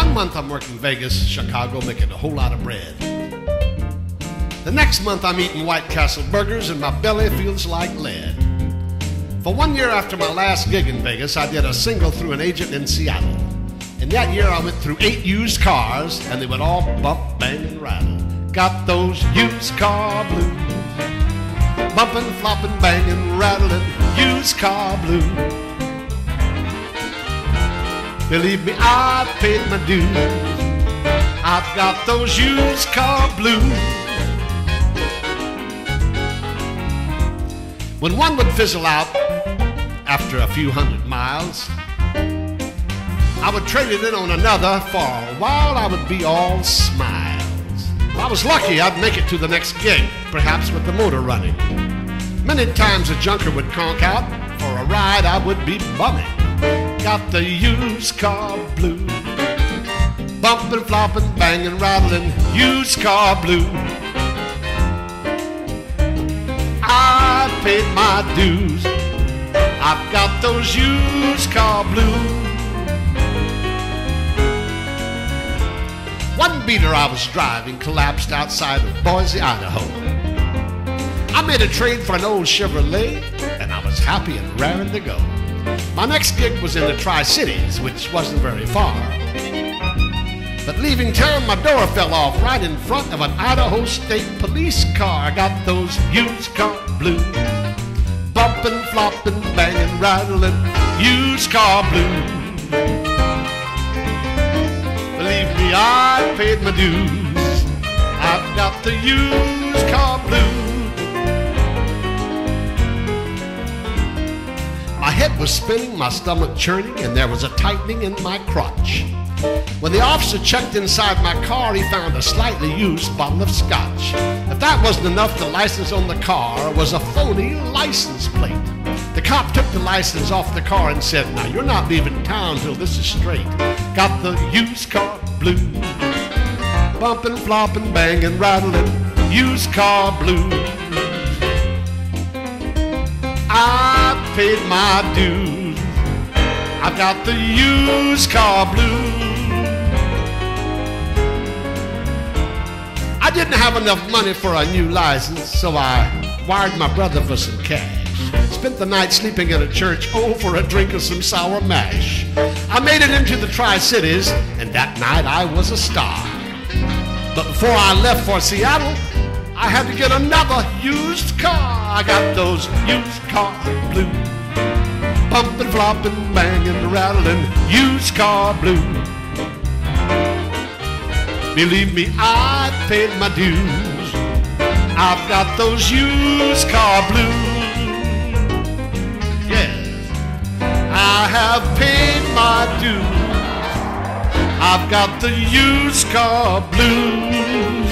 1 month I'm working Vegas, Chicago, making a whole lot of bread. The next month I'm eating White Castle burgers and my belly feels like lead. For 1 year after my last gig in Vegas, I did a single through an agent in Seattle. In that year I went through 8 used cars and they would all bump, bang, and rattle. Got those used car blues. Bumping, flopping, banging, rattling, used car blues. Believe me, I paid my dues. I've got those used car blues. When one would fizzle out after a few 100 miles, I would trade it in on another. For a while I would be all smiles. If I was lucky, I'd make it to the next gig, perhaps with the motor running. Many times a junker would conk out. For a ride I would be bumming. Got the used car blues. Bumping, flopping, banging, rattling, used car blues. I paid my dues. I've got those used car blues. One beater I was driving collapsed outside of Boise, Idaho. I made a trade for an old Chevrolet, and I was happy and raring to go. My next gig was in the Tri-Cities, which wasn't very far. But leaving town, my door fell off right in front of an Idaho State Police car. I got those used car blues. Bumping, flopping, banging, rattling, used car blues. Believe me, I paid my dues. I've got the used car blues. My head was spinning, my stomach churning, and there was a tightening in my crotch. When the officer checked inside my car, he found a slightly used bottle of scotch. If that wasn't enough, the license on the car was a phony license plate. The cop took the license off the car and said, "Now you're not leaving town till this is straight." Got the used car blues. Bumping, flopping, banging, rattling, used car blues. I paid my dues. I've got the used car blues. I didn't have enough money for a new license, so I wired my brother for some cash. Spent the night sleeping in a church, for a drink of some sour mash. I made it into the Tri-Cities, and that night I was a star. But before I left for Seattle, I had to get another used car. I got those used car blues. Bumping, flopping, banging, rattling, used car blues. Believe me, I paid my dues. I've got those used car blues. Yes, I have paid my dues. I've got the used car blues.